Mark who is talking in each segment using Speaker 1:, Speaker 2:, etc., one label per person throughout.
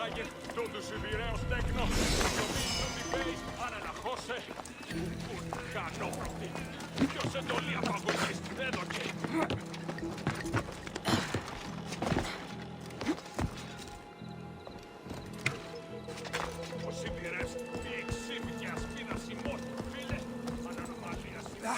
Speaker 1: pagagin tuntuisi vireus tekno. Viis, anana Jose. Cano, jos se tollia pakutis, edoki. Osi vireus, viiksi, mikäs pinasi mot. Ville, anana mallia sinä.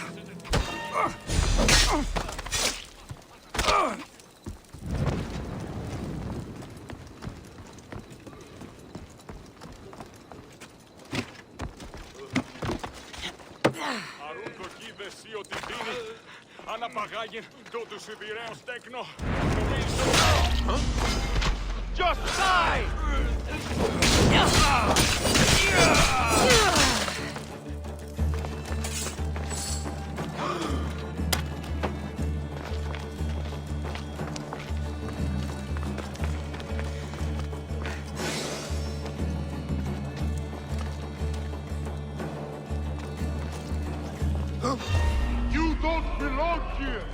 Speaker 1: Αναπαγάγιν τούτου σιδηρέως τέκνο. Just die!
Speaker 2: You don't belong here!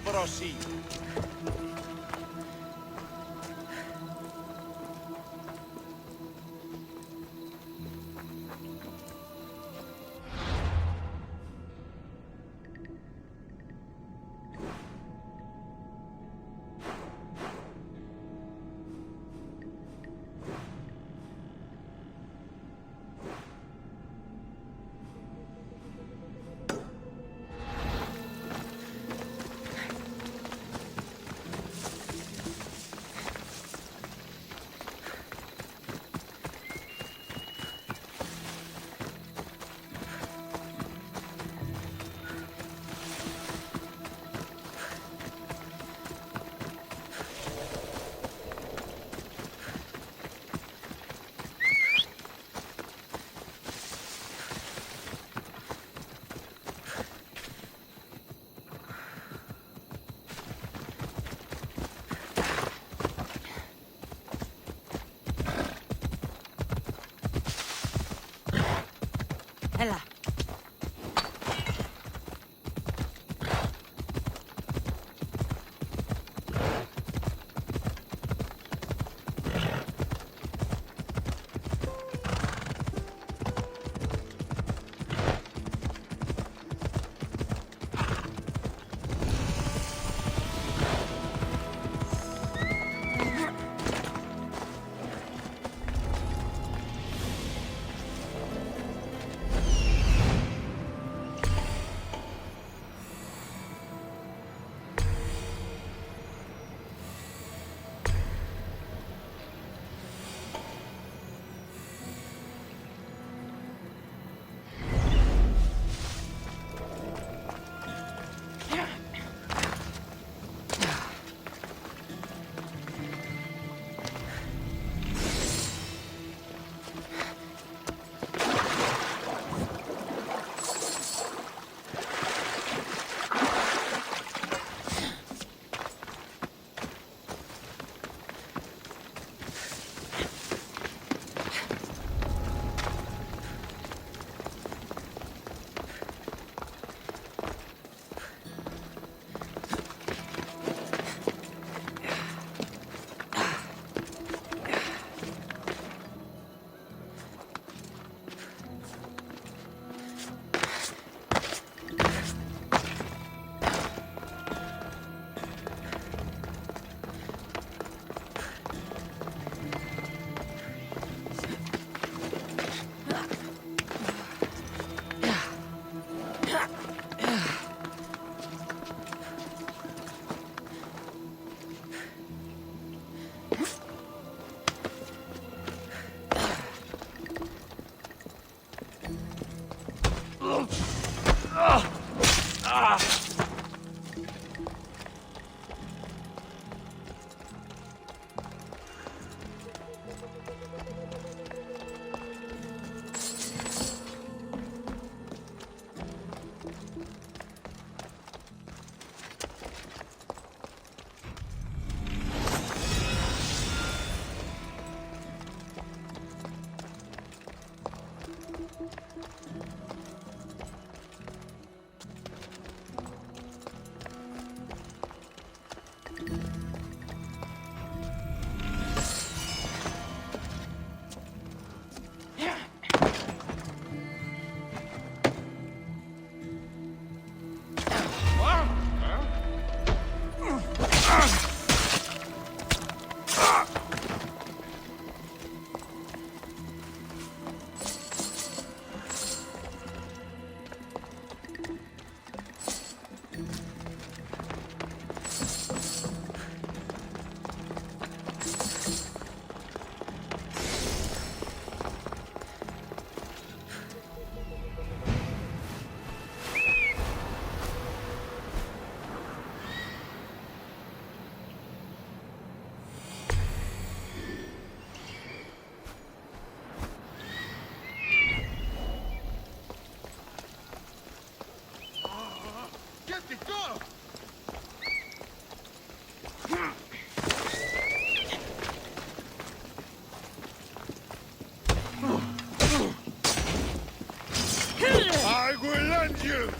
Speaker 3: Βροσί.
Speaker 2: I will end you!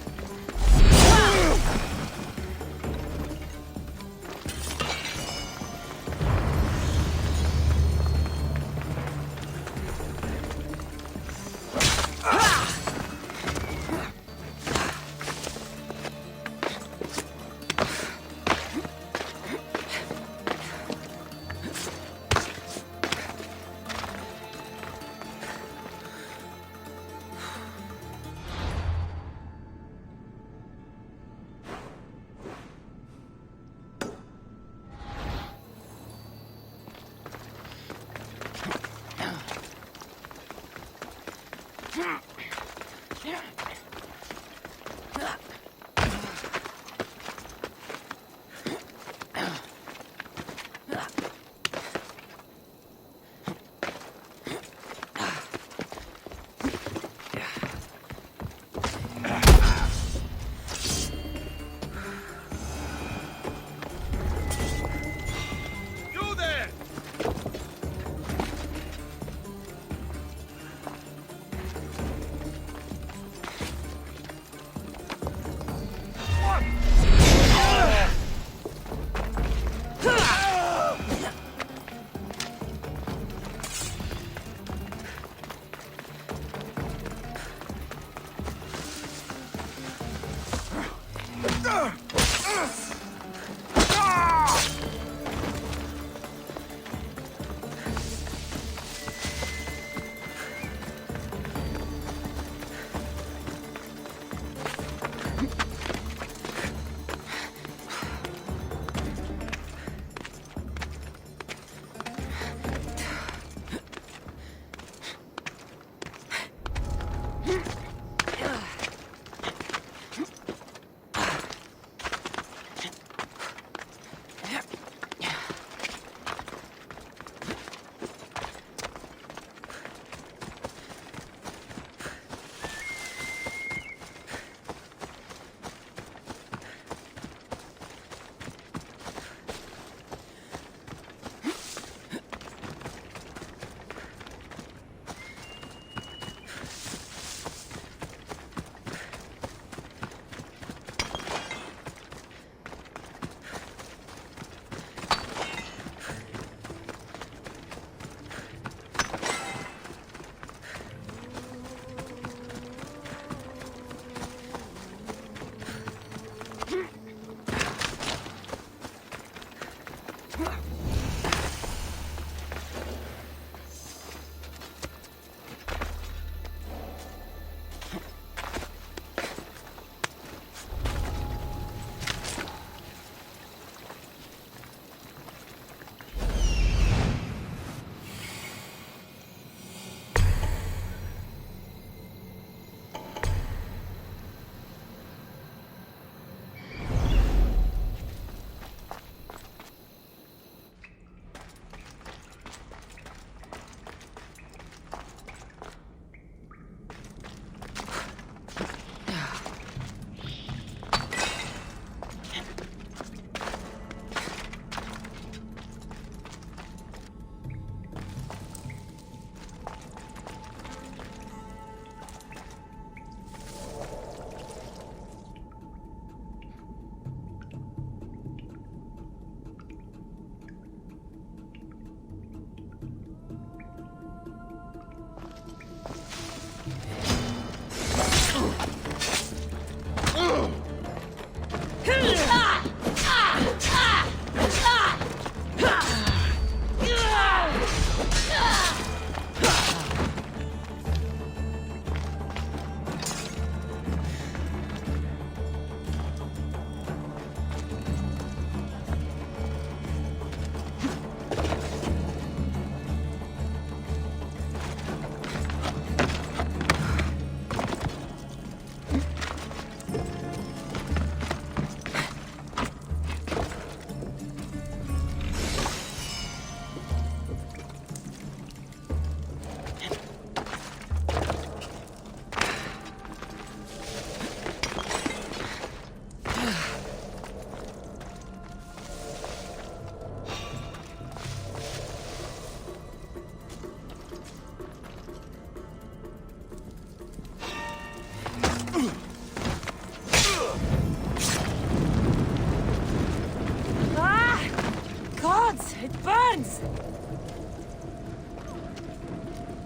Speaker 3: It burns!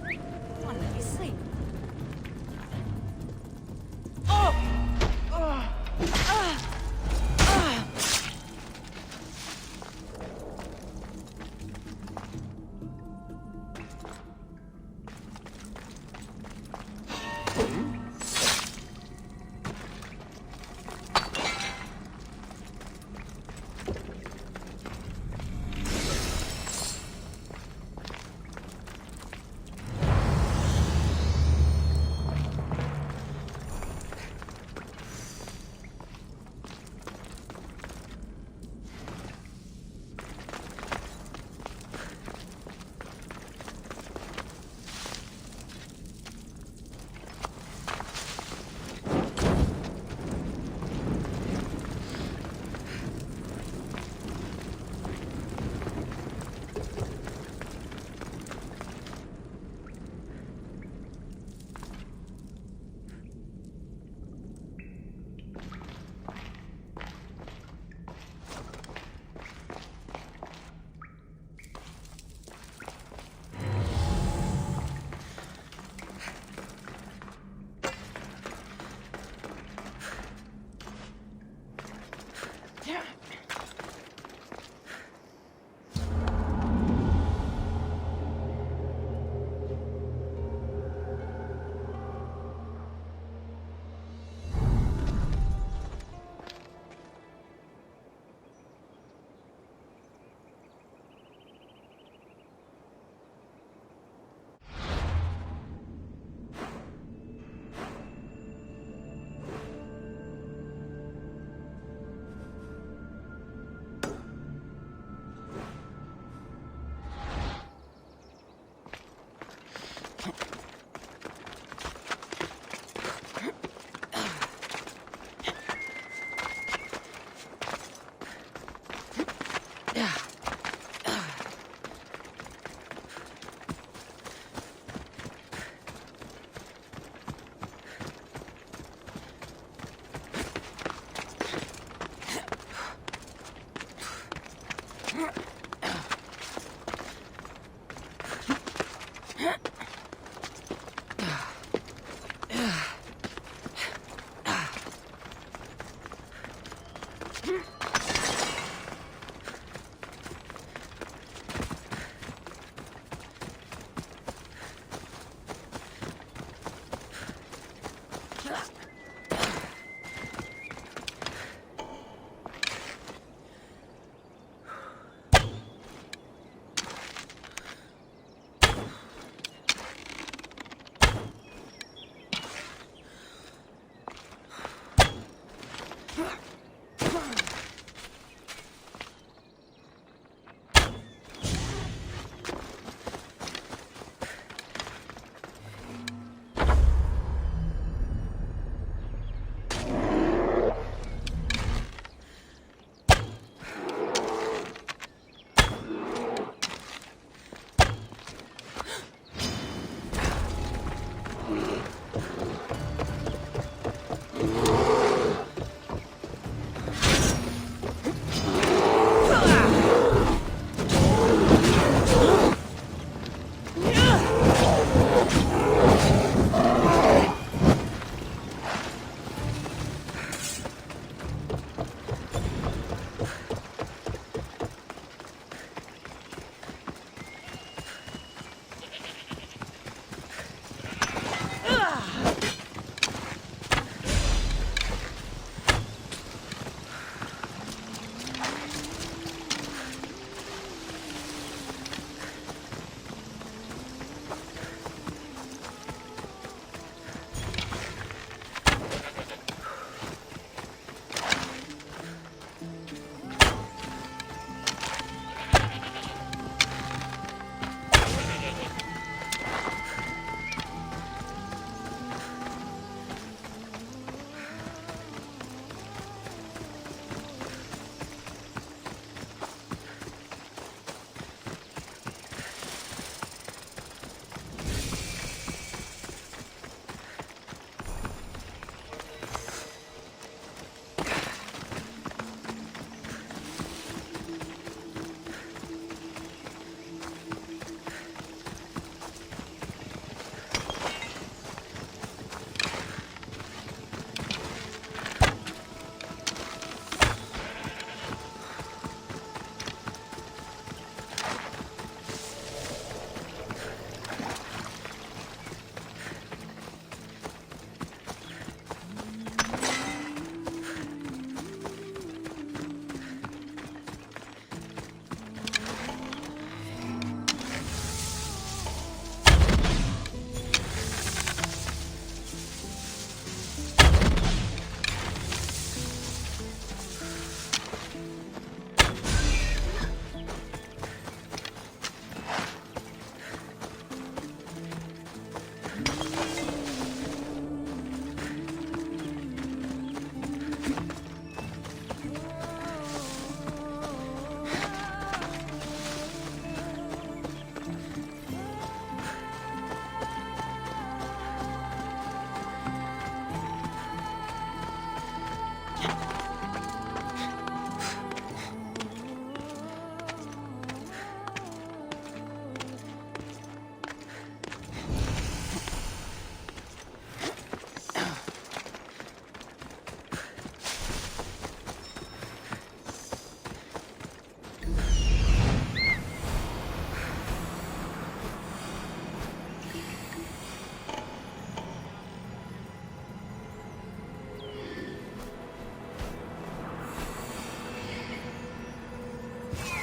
Speaker 3: Come on, let me sleep. Oh!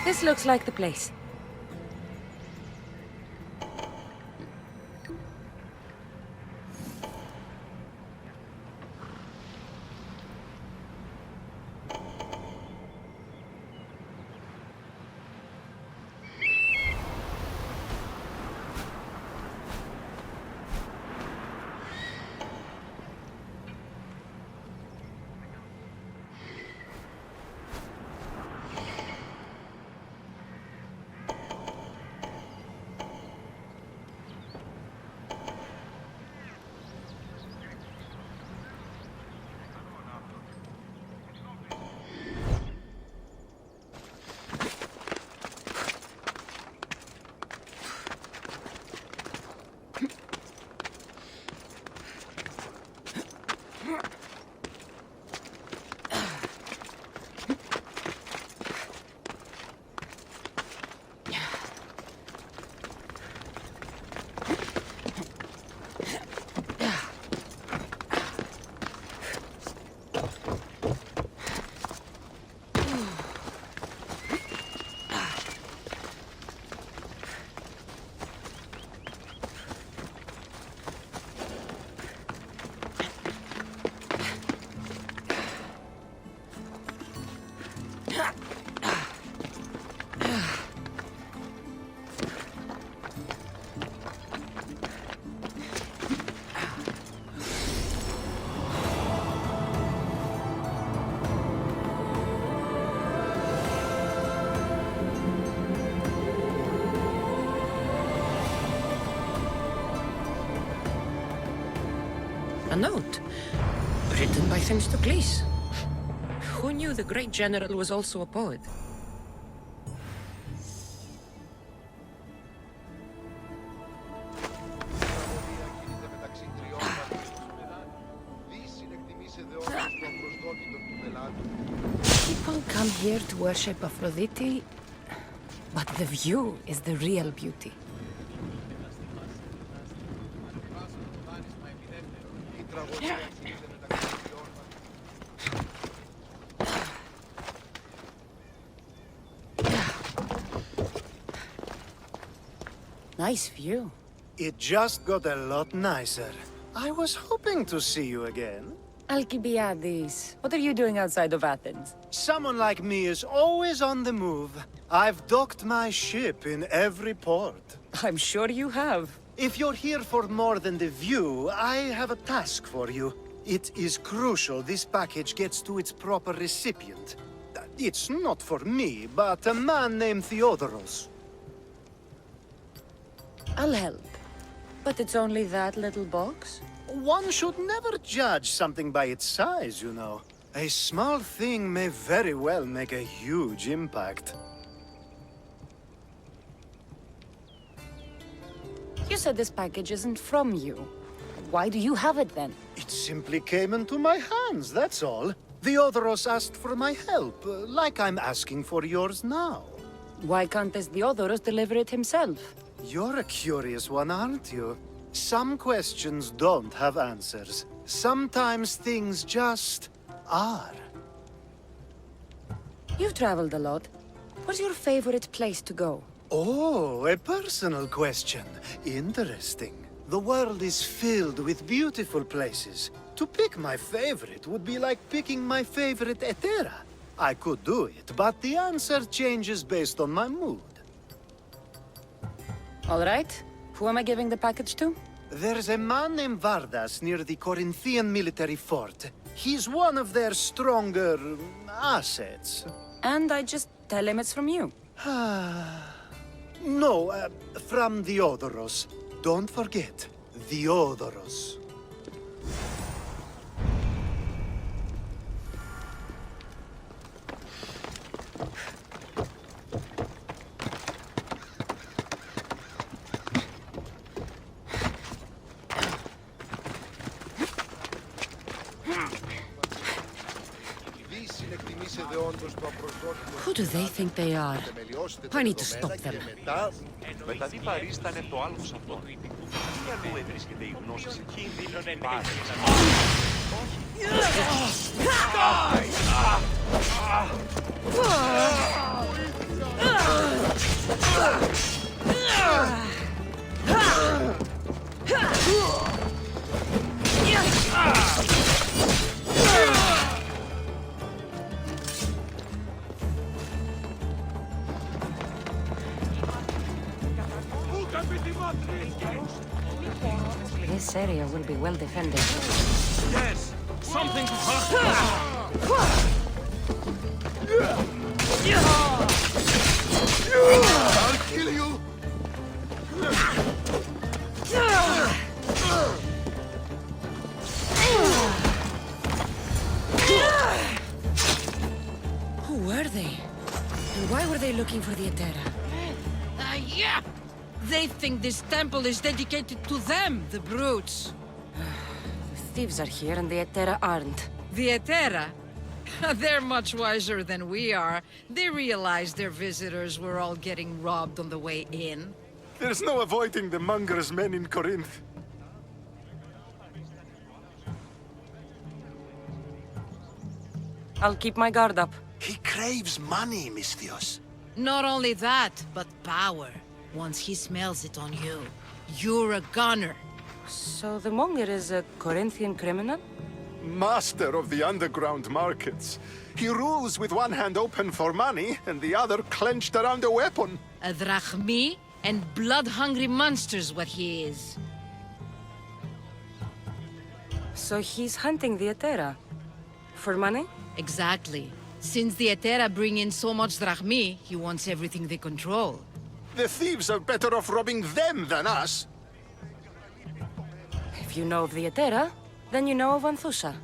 Speaker 3: This looks like the place.
Speaker 4: A note, written by Themistocles. Who knew the great general was also a poet?
Speaker 3: People come here to worship Aphrodite, but the view is the real beauty. Nice view.
Speaker 5: It just got a lot nicer. I was hoping to see you again.
Speaker 3: Alcibiades, what are you doing outside of Athens?
Speaker 5: Someone like me is always on the move. I've docked my ship in every port.
Speaker 3: I'm sure you have.
Speaker 5: If you're here for more than the view, I have a task for you. It is crucial this package gets to its proper recipient. It's not for me, but a man named Theodoros.
Speaker 3: I'll help. But it's only that little box?
Speaker 5: One should never judge something by its size, you know. A small thing may very well make a huge impact.
Speaker 3: You said this package isn't from you. Why do you have it then?
Speaker 5: It simply came into my hands, that's all. Theodoros asked for my help, like I'm asking for yours now.
Speaker 3: Why can't this Theodoros deliver it himself?
Speaker 5: You're a curious one, aren't you? Some questions don't have answers. Sometimes things just are.
Speaker 3: You've traveled a lot. What's your favorite place to go?
Speaker 5: Oh, a personal question. Interesting. The world is filled with beautiful places. To pick my favorite would be like picking my favorite Etera. I could do it, but the answer changes based on my mood.
Speaker 3: All right. Who am I giving the package to?
Speaker 5: There's a man named Vardas near the Corinthian military fort. He's one of their stronger assets.
Speaker 3: And I just tell him it's from you.
Speaker 5: No, from Theodoros. Don't forget, Theodoros.
Speaker 4: Who do they think they are? I need to stop them.
Speaker 6: Μετά τι παρίστανε το άλμος αυτό. Τι αλλού έβρισκεται η γνώση σε κίνδυνο πάρει. Όχι.
Speaker 3: This area will be well defended.
Speaker 1: Yes! Something to
Speaker 2: I'll kill you!
Speaker 4: Who were they? And why were they looking for the Etera?
Speaker 7: Yeah! They think this temple is dedicated to them, the brutes.
Speaker 3: The thieves are here and the Etera aren't.
Speaker 7: The Etera? They're much wiser than we are. They realized their visitors were all getting robbed on the way in.
Speaker 2: There's no avoiding the monger's men in Corinth.
Speaker 3: I'll keep my guard up.
Speaker 2: He craves money, Misthios.
Speaker 7: Not only that, but power. Once he smells it on you, you're a gunner.
Speaker 3: So the monger is a Corinthian criminal?
Speaker 2: Master of the underground markets. He rules with one hand open for money and the other clenched around a weapon.
Speaker 7: A drachmi and blood-hungry monster's what he is.
Speaker 3: So he's hunting the Etera? For money?
Speaker 7: Exactly. Since the Etera bring in so much drachmi, he wants everything they control.
Speaker 2: The thieves are better off robbing them than us.
Speaker 3: If you know of the Etera, then you know of Anthusa.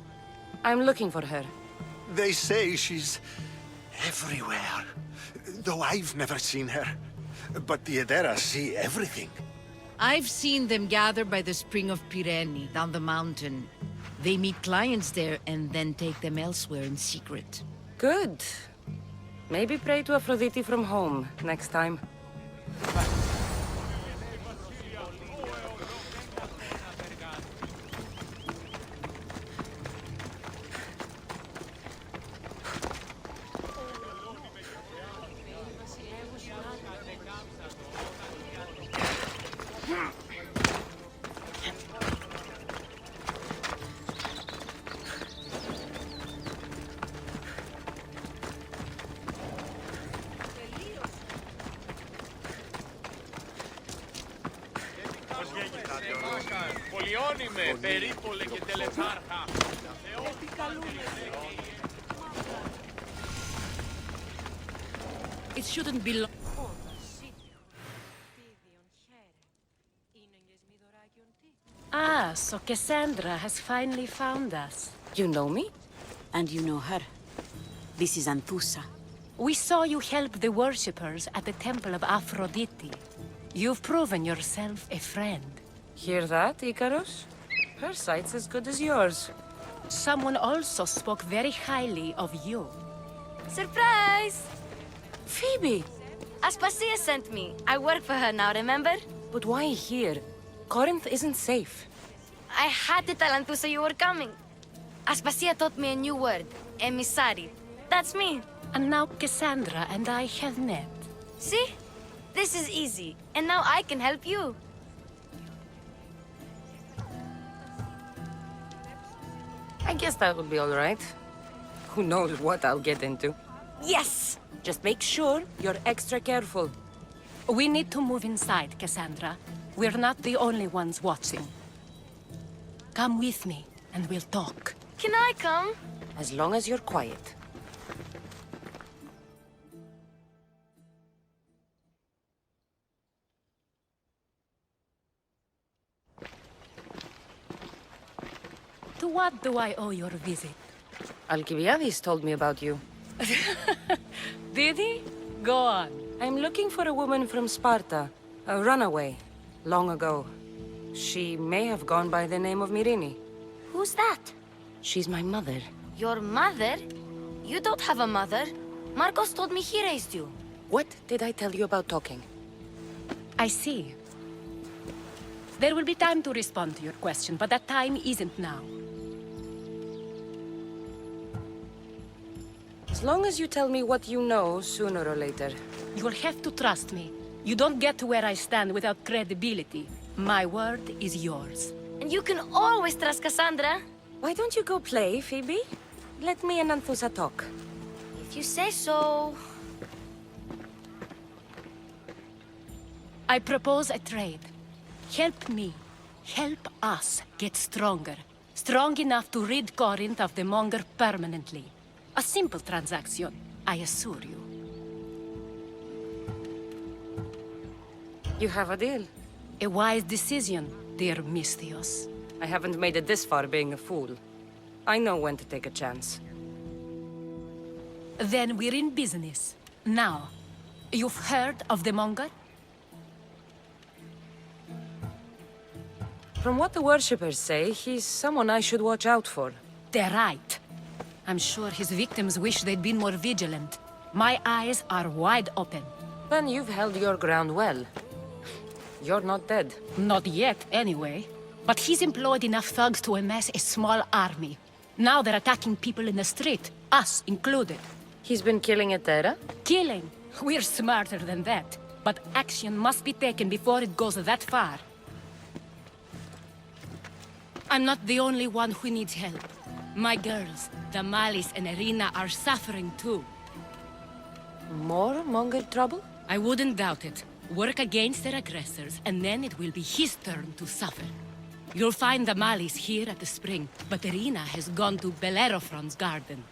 Speaker 3: I'm looking for her.
Speaker 2: They say she's everywhere, though I've never seen her. But the Edera see everything.
Speaker 7: I've seen them gather by the spring of Pirene, down the mountain. They meet clients there and then take them elsewhere in secret.
Speaker 3: Good. Maybe pray to Aphrodite from home next time.
Speaker 1: Πολιώνυμε, περίπολε και τελετάρχα.
Speaker 7: It shouldn't be long.
Speaker 3: Ah, so Cassandra has finally found us. You know me?
Speaker 8: And you know her. This is Anthusa.
Speaker 3: We saw you help the worshippers at the temple of Aphrodite. You've proven yourself a friend. Hear that, Icarus? Her sight's as good as yours. Someone also spoke very highly of you.
Speaker 9: Surprise!
Speaker 3: Phoebe!
Speaker 9: Aspasia sent me. I work for her now, remember?
Speaker 3: But why here? Corinth isn't safe.
Speaker 9: I had to tell Anthusa you were coming. Aspasia taught me a new word. Emissary. That's me.
Speaker 3: And now Cassandra and I have met.
Speaker 9: See? This is easy. And now I can help you.
Speaker 3: I guess that will be all right. Who knows what I'll get into.
Speaker 9: Yes!
Speaker 3: Just make sure you're extra careful. We need to move inside, Cassandra. We're not the only ones watching. Come with me, and we'll talk.
Speaker 9: Can I come?
Speaker 3: As long as you're quiet. To what do I owe your visit? Alcibiades told me about you. Did he? Go on. I'm looking for a woman from Sparta. A runaway. Long ago. She may have gone by the name of Myrine.
Speaker 9: Who's that?
Speaker 3: She's my mother.
Speaker 9: Your mother? You don't have a mother. Marcos told me he raised you.
Speaker 3: What did I tell you about talking? I see. There will be time to respond to your question, but that time isn't now. As long as you tell me what you know, sooner or later. You will have to trust me. You don't get to where I stand without credibility. My word is yours.
Speaker 9: And you can always trust Cassandra.
Speaker 3: Why don't you go play, Phoebe? Let me and Anthusa talk.
Speaker 9: If you say so.
Speaker 3: I propose a trade. Help me. Help us get stronger. Strong enough to rid Corinth of the Monger permanently. A simple transaction, I assure you.
Speaker 4: You have a deal.
Speaker 3: A wise decision, dear Misthios.
Speaker 4: I haven't made it this far being a fool. I know when to take a chance.
Speaker 3: Then we're in business. Now, you've heard of the Monger?
Speaker 4: From what the worshippers say, he's someone I should watch out for.
Speaker 3: They're right. I'm sure his victims wish they'd been more vigilant. My eyes are wide open.
Speaker 4: Then you've held your ground well. You're not dead.
Speaker 3: Not yet, anyway. But he's employed enough thugs to amass a small army. Now they're attacking people in the street, us included.
Speaker 4: He's been killing Etera?
Speaker 3: Killing? We're smarter than that. But action must be taken before it goes that far. I'm not the only one who needs help. My girls, Damalis and Irina, are suffering too.
Speaker 4: More Monger trouble?
Speaker 3: I wouldn't doubt it. Work against their aggressors, and then it will be his turn to suffer. You'll find Damalis here at the spring, but Irina has gone to Bellerophon's garden.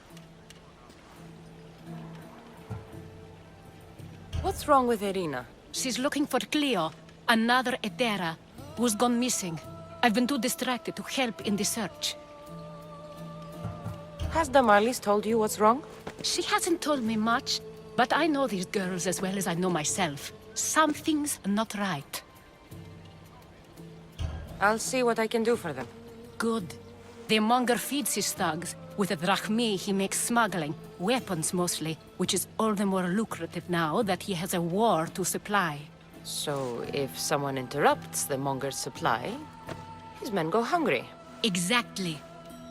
Speaker 4: What's wrong with Irina?
Speaker 3: She's looking for Cleo, another Etera, who's gone missing. I've been too distracted to help in the search.
Speaker 4: Has Damalis told you what's wrong?
Speaker 3: She hasn't told me much, but I know these girls as well as I know myself. Something's not right.
Speaker 4: I'll see what I can do for them.
Speaker 3: Good. The Monger feeds his thugs. With the drachmi, he makes smuggling. Weapons, mostly, which is all the more lucrative now that he has a war to supply.
Speaker 4: So, if someone interrupts the Monger's supply, his men go hungry.
Speaker 3: Exactly.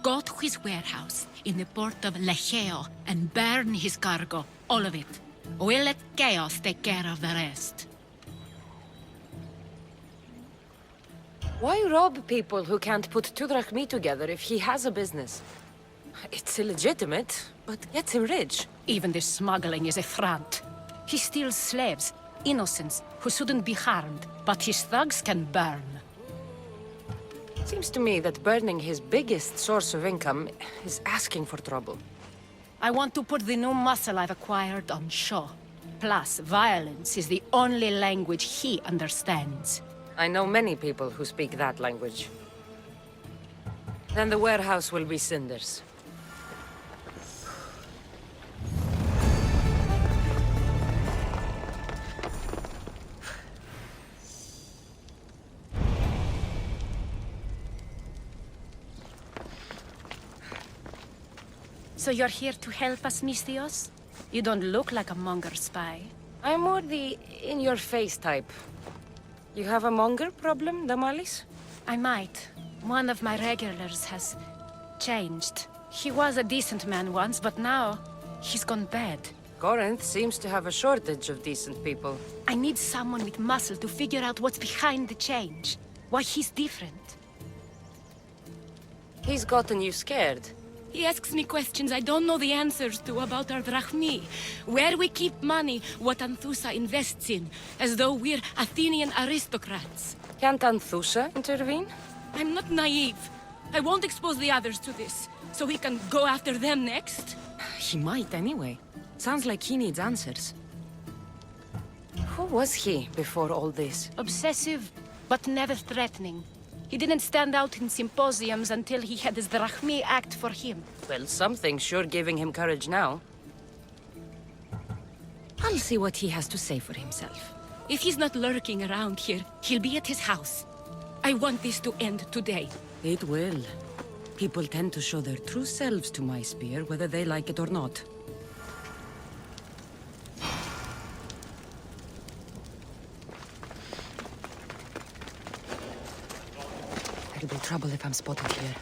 Speaker 3: Go to his warehouse in the port of Lecheo and burn his cargo, all of it. We'll let chaos take care of the rest.
Speaker 4: Why rob people who can't put 2 drachmi together if he has a business? It's illegitimate, but gets him rich.
Speaker 3: Even the smuggling is a front. He steals slaves, innocents, who shouldn't be harmed, but his thugs can burn.
Speaker 4: Seems to me that burning his biggest source of income is asking for trouble.
Speaker 3: I want to put the new muscle I've acquired on show. Plus, violence is the only language he understands.
Speaker 4: I know many people who speak that language. Then the warehouse will be cinders.
Speaker 3: So you're here to help us, Misthios? You don't look like a Monger spy.
Speaker 4: I'm more the in-your-face type. You have a Monger problem, Damalis?
Speaker 3: I might. One of my regulars has changed. He was a decent man once, but now he's gone bad.
Speaker 4: Corinth seems to have a shortage of decent people.
Speaker 3: I need someone with muscle to figure out what's behind the change. Why he's different.
Speaker 4: He's gotten you scared.
Speaker 3: He asks me questions I don't know the answers to about our drachmi. Where we keep money, what Anthusa invests in. As though we're Athenian aristocrats.
Speaker 4: Can't Anthusa intervene?
Speaker 3: I'm not naive. I won't expose the others to this. So we can go after them next?
Speaker 4: He might anyway. Sounds like he needs answers. Who was he before all this?
Speaker 3: Obsessive, but never threatening. He didn't stand out in symposiums until he had his drachmi act for him.
Speaker 4: Well, something's sure giving him courage now. I'll see what he has to say for himself.
Speaker 3: If he's not lurking around here, he'll be at his house. I want this to end today.
Speaker 4: It will. People tend to show their true selves to my spear, whether they like it or not. There'll be trouble if I'm spotted here.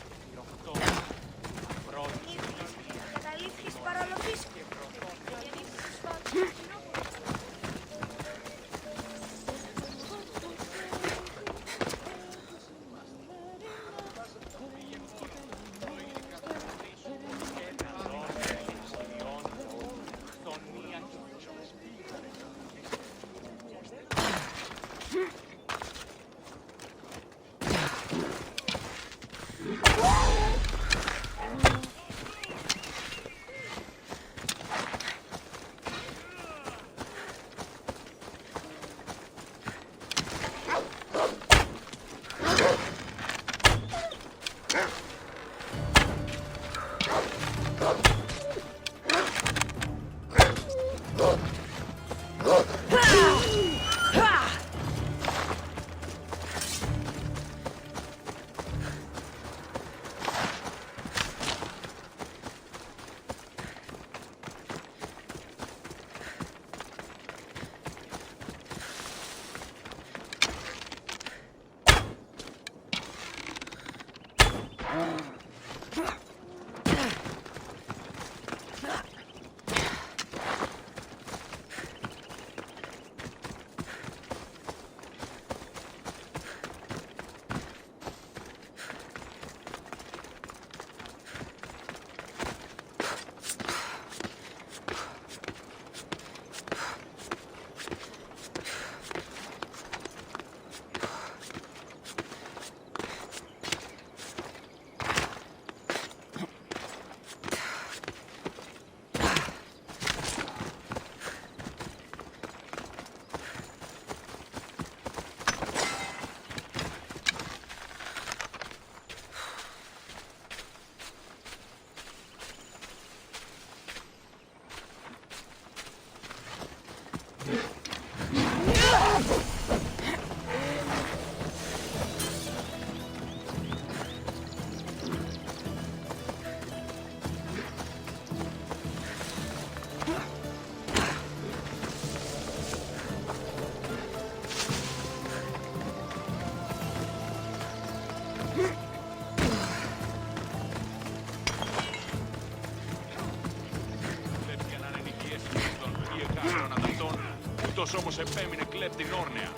Speaker 1: Ούτως όμως επέμεινε κλέπτην όρνεα.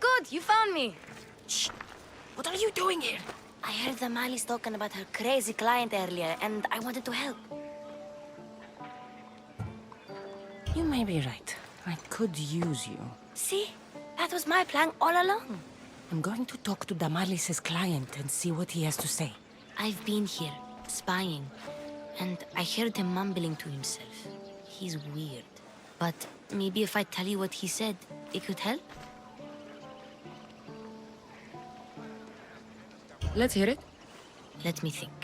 Speaker 9: Good, you found me.
Speaker 3: Shh! What are you doing here?
Speaker 9: I heard the Mali's talking about her crazy client earlier, and I wanted to help.
Speaker 3: You may be right. I could use you.
Speaker 9: See? That was my plan all along.
Speaker 3: I'm going to talk to Damalis's client and see what he has to say.
Speaker 9: I've been here, spying, and I heard him mumbling to himself. He's weird. But maybe if I tell you what he said, it could help?
Speaker 3: Let's hear it.
Speaker 9: Let me think.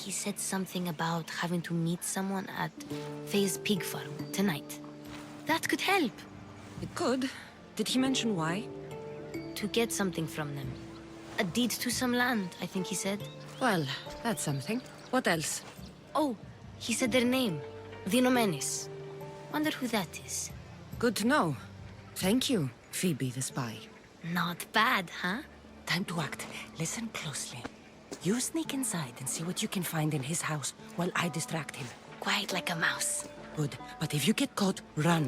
Speaker 9: He said something about having to meet someone at Faye's pig farm tonight. That could help.
Speaker 3: It could. Did he mention why?
Speaker 9: To get something from them. A deed to some land, I think he said.
Speaker 3: Well, that's something. What else?
Speaker 9: Oh, he said their name. Vinomenes. Wonder who that is.
Speaker 3: Good to know. Thank you, Phoebe the spy.
Speaker 9: Not bad, huh?
Speaker 3: Time to act. Listen closely. You sneak inside and see what you can find in his house while I distract him.
Speaker 9: Quiet like a mouse.
Speaker 3: Good. But if you get caught, run.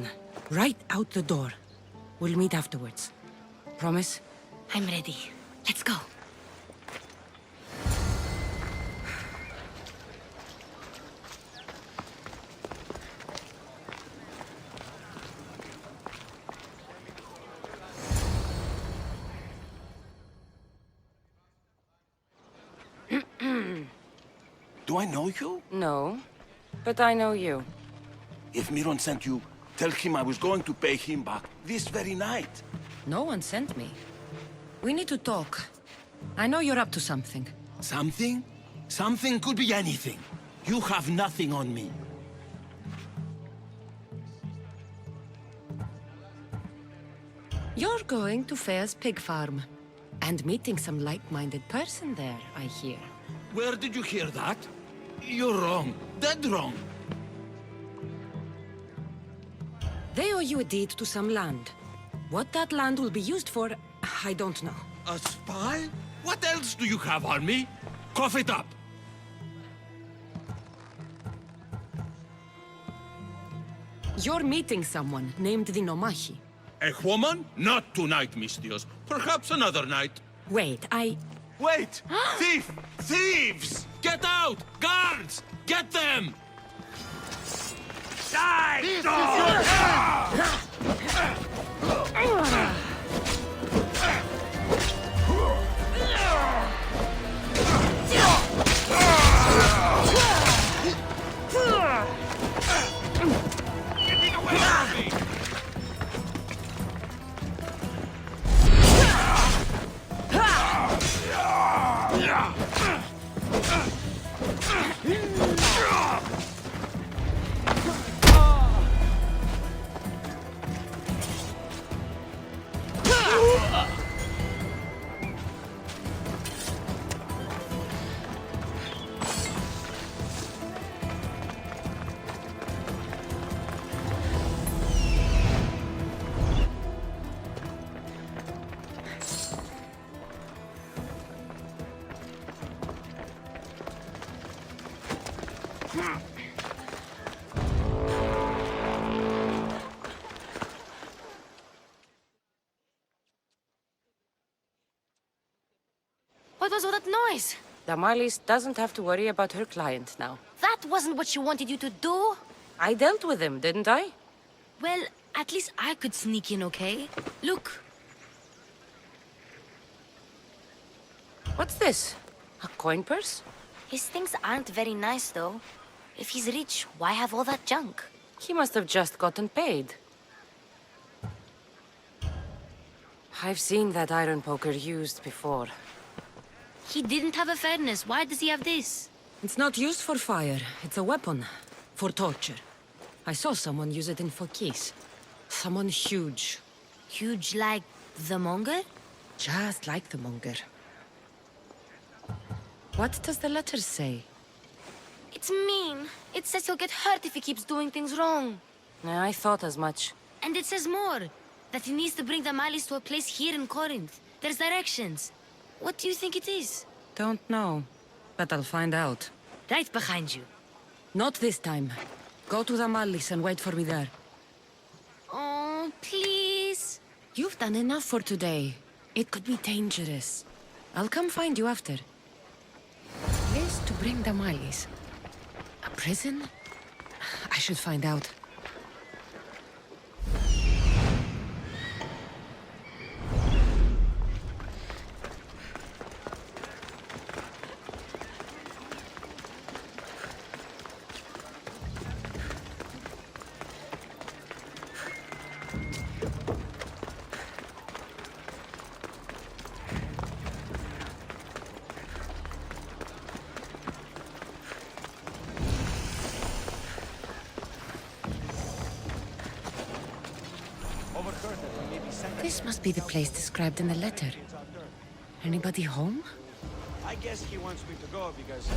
Speaker 3: Right out the door. We'll meet afterwards. Promise?
Speaker 9: I'm ready. Let's go.
Speaker 10: Do I know you?
Speaker 3: No, but I know you.
Speaker 10: If Miron sent you, tell him I was going to pay him back this very night.
Speaker 3: No one sent me. We need to talk. I know you're up to something.
Speaker 10: Something? Something could be anything. You have nothing on me.
Speaker 3: You're going to Fair's pig farm. And meeting some like-minded person there, I hear.
Speaker 10: Where did you hear that? You're wrong. Dead wrong.
Speaker 3: They owe you a deed to some land. What that land will be used for, I don't know.
Speaker 10: A spy? What else do you have on me? Cough it up.
Speaker 3: You're meeting someone named the Nomachi.
Speaker 10: A woman? Not tonight, Mistios. Perhaps another night.
Speaker 3: Wait,
Speaker 10: Wait! Thief! Thieves!
Speaker 11: Get out! Guards! Get them!
Speaker 10: Die!
Speaker 1: Getting away from me!
Speaker 9: What was all that noise?
Speaker 4: Damalis doesn't have to worry about her client now.
Speaker 9: That wasn't what she wanted you to do.
Speaker 4: I dealt with him, didn't I?
Speaker 9: Well, at least I could sneak in, okay? Look.
Speaker 4: What's this? A coin purse?
Speaker 9: His things aren't very nice, though. If he's rich, why have all that junk?
Speaker 4: He must have just gotten paid. I've seen that iron poker used before.
Speaker 9: He didn't have a furnace. Why does he have this?
Speaker 3: It's not used for fire. It's a weapon. For torture. I saw someone use it in Phokis. Someone huge.
Speaker 9: Huge like the monger?
Speaker 3: Just like the monger. What does the letter say?
Speaker 9: It's mean. It says he'll get hurt if he keeps doing things wrong.
Speaker 4: I thought as much.
Speaker 9: And it says more. That he needs to bring the Malis to a place here in Corinth. There's directions. What do you think it is?
Speaker 3: Don't know. But I'll find out.
Speaker 9: Right behind you.
Speaker 3: Not this time. Go to the Mallis and wait for me there.
Speaker 9: Oh, please.
Speaker 3: You've done enough for today. It could be dangerous. I'll come find you after. Place to bring the Mallis. A prison? I should find out. This must be the place described in the letter. Anybody home?
Speaker 6: I guess he wants me to go because...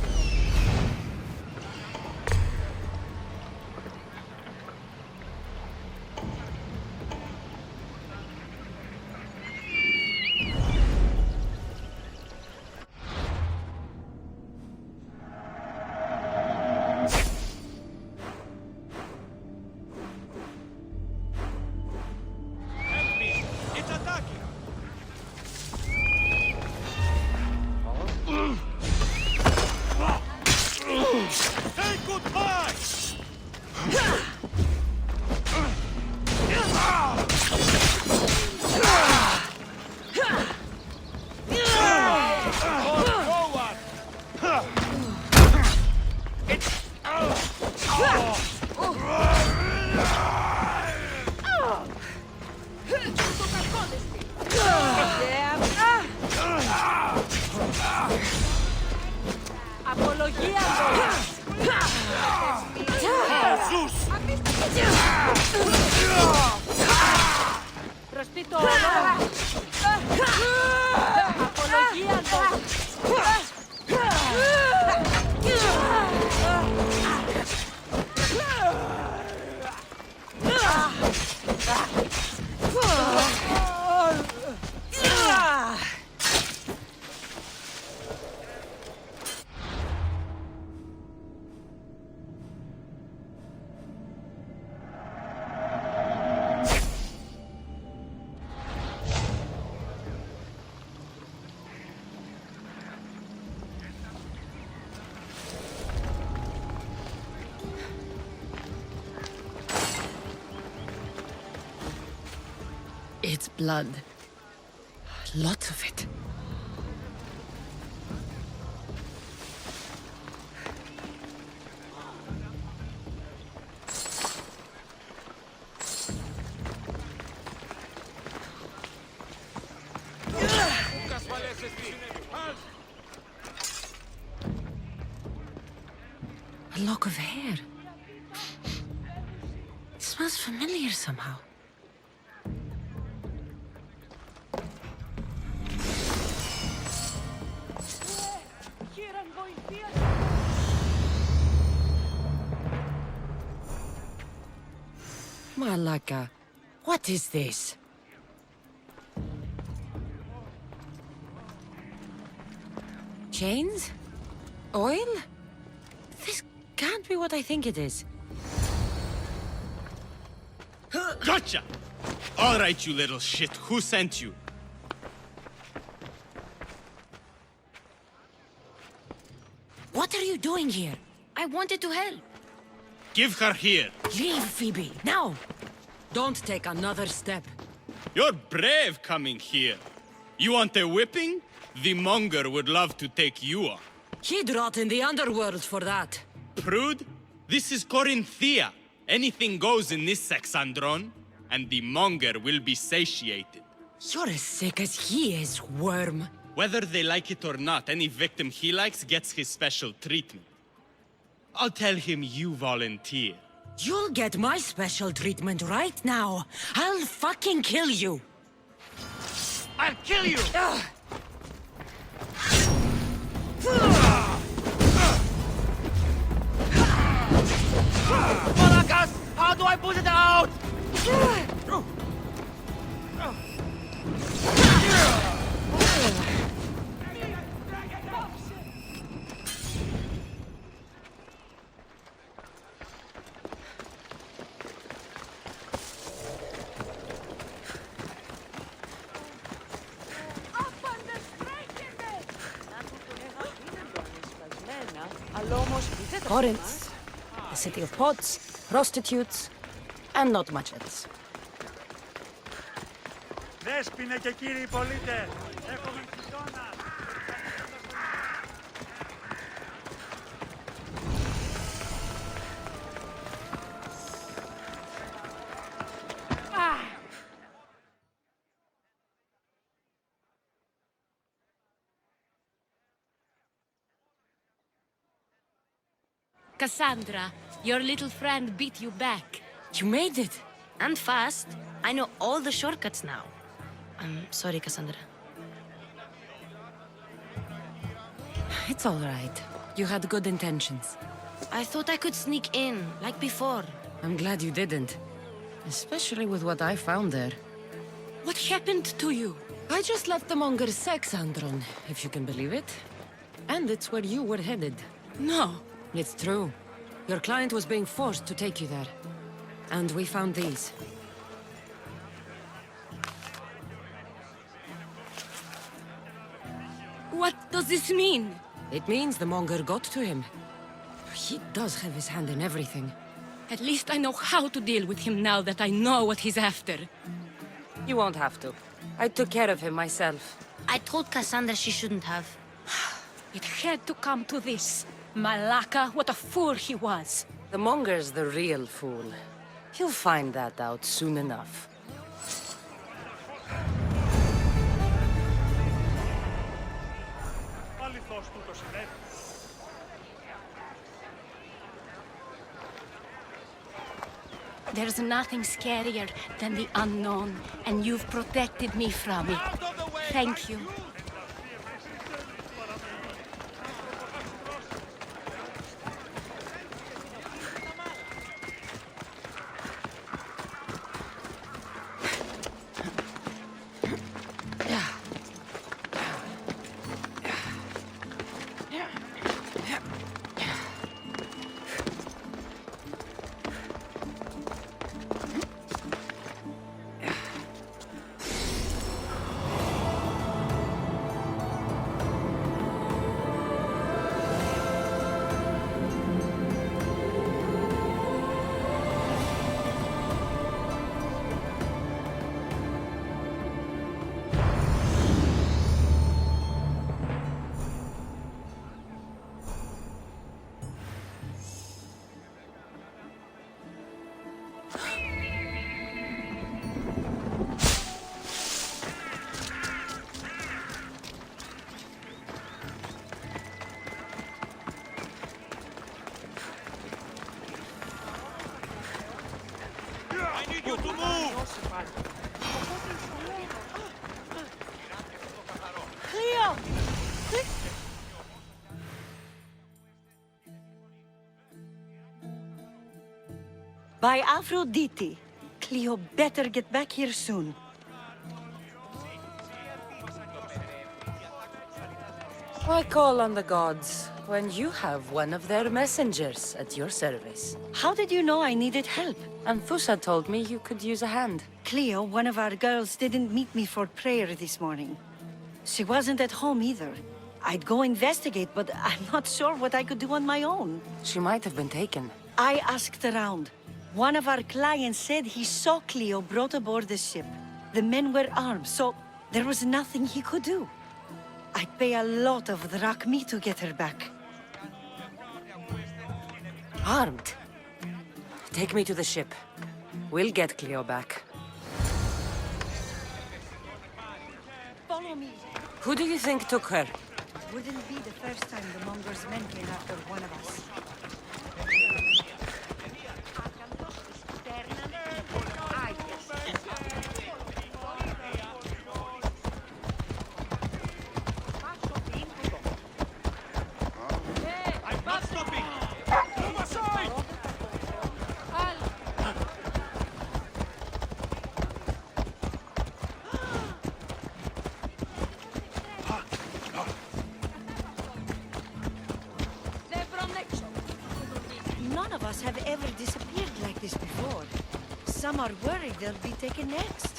Speaker 4: It's blood. Lots of it. A lock of hair. It smells familiar somehow. Malaka, what is this? Chains? Oil? This can't be what I think it is.
Speaker 11: Gotcha! All right, you little shit. Who sent you?
Speaker 4: What are you doing here?
Speaker 9: I wanted to help.
Speaker 11: Give her here.
Speaker 4: Leave, Phoebe, now! Don't take another step.
Speaker 11: You're brave coming here. You want a whipping? The monger would love to take you on.
Speaker 4: He'd rot in the underworld for that.
Speaker 11: Prude, this is Corinthia. Anything goes in this Sexandron, and the monger will be satiated.
Speaker 4: You're as sick as he is, worm.
Speaker 11: Whether they like it or not, any victim he likes gets his special treatment. I'll tell him you volunteer.
Speaker 4: You'll get my special treatment right now. I'll fucking kill you.
Speaker 1: I'll kill you! Maracas! How do I put it out?
Speaker 3: Corinth, the city of pots, prostitutes, and not much else.
Speaker 5: Δέσποινε και κύριοι πολίτες, έχουμε χειτώνα.
Speaker 9: Cassandra, your little friend beat you back.
Speaker 3: You made it.
Speaker 9: And fast. I know all the shortcuts now. I'm sorry, Cassandra.
Speaker 3: It's all right. You had good intentions.
Speaker 9: I thought I could sneak in, like before.
Speaker 3: I'm glad you didn't. Especially with what I found there.
Speaker 9: What happened to you?
Speaker 3: I just left the monger's Sexandron, if you can believe it. And it's where you were headed.
Speaker 9: No.
Speaker 3: It's true. Your client was being forced to take you there. And we found these.
Speaker 9: What does this mean?
Speaker 3: It means the monger got to him. He does have his hand in everything.
Speaker 9: At least I know how to deal with him now that I know what he's after.
Speaker 3: You won't have to. I took care of him myself.
Speaker 9: I told Cassandra she shouldn't have. It had to come to this. Malaka, what a fool he was.
Speaker 3: The monger's the real fool. He'll find that out soon enough.
Speaker 9: There's nothing scarier than the unknown, and you've protected me from it. Thank you.
Speaker 1: you to move!
Speaker 8: Cleo! By Aphrodite, Cleo better get back here soon.
Speaker 3: Why call on the gods when you have one of their messengers at your service?
Speaker 8: How did you know I needed help?
Speaker 3: Anthusa told me you could use a hand.
Speaker 8: Cleo, one of our girls, didn't meet me for prayer this morning. She wasn't at home either. I'd go investigate, but I'm not sure what I could do on my own.
Speaker 3: She might have been taken.
Speaker 8: I asked around. One of our clients said he saw Cleo brought aboard the ship. The men were armed, so there was nothing he could do. I'd pay a lot of drachmi to get her back.
Speaker 3: Armed? Take me to the ship. We'll get Cleo back.
Speaker 8: Follow me.
Speaker 3: Who do you think took her?
Speaker 8: Wouldn't be the first time the Monger's men came after one of us. None of us have ever disappeared like this before. Some are worried they'll be taken next.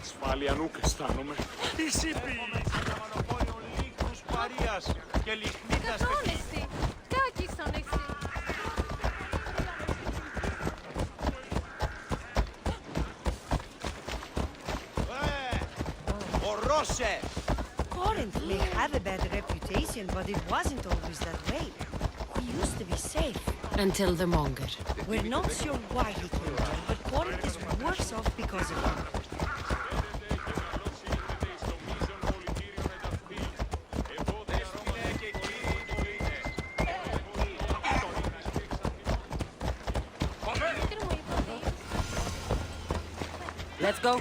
Speaker 10: Ασφάλεια νουκ αισθάνομαι.
Speaker 6: Τι συμπίλης! Μονοπόλιο λύκους Παρίας και λιχνίτας τεχνής. Ορόσε!
Speaker 8: Corinth may have a bad reputation, but it wasn't always that way. We used to be safe.
Speaker 4: Until the Monger.
Speaker 8: We're not sure why he came here, but Corinth is worse off because of him.
Speaker 3: Let's go.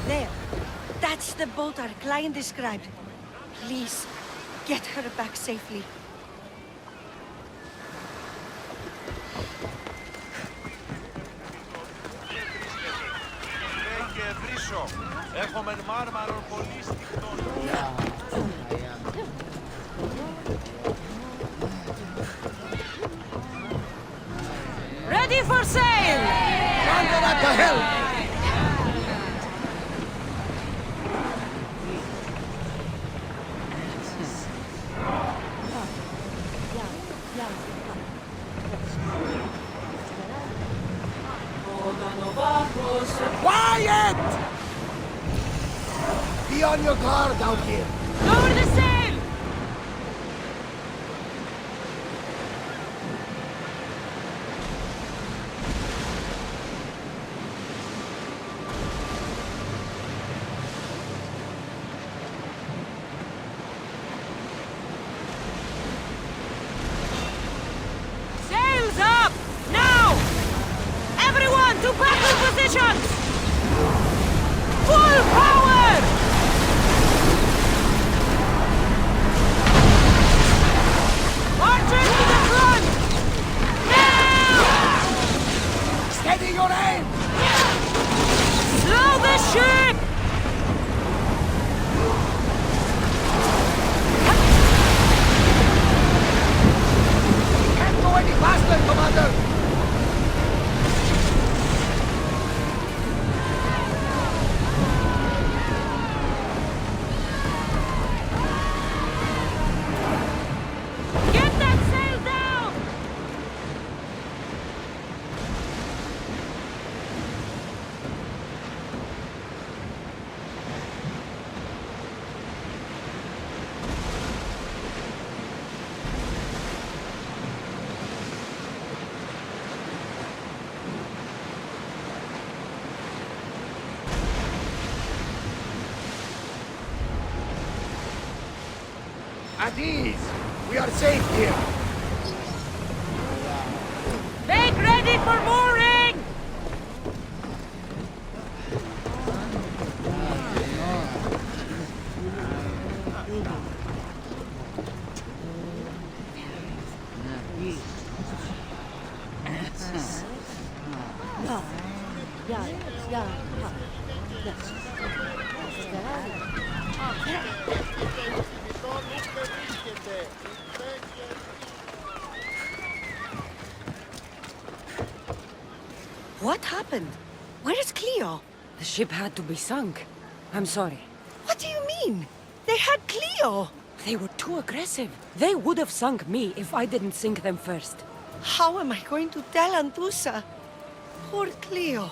Speaker 8: There. That's the boat our client described. Please, get her back safely.
Speaker 6: Και βρίσω. Έχουμε μάρμαρον πολύ στικτόν.
Speaker 3: Ready for sail!
Speaker 2: Quiet! Be on your guard out here.
Speaker 3: Lower the sail! Sails up! Now! Everyone to battle positions! Full power!
Speaker 1: At ease. We are safe here.
Speaker 3: Make ready for mooring!
Speaker 8: What happened? Where is Cleo?
Speaker 4: The ship had to be sunk. I'm sorry.
Speaker 8: What do you mean? They had Cleo!
Speaker 4: They were too aggressive. They would have sunk me if I didn't sink them first.
Speaker 8: How am I going to tell Antusa? Poor Cleo.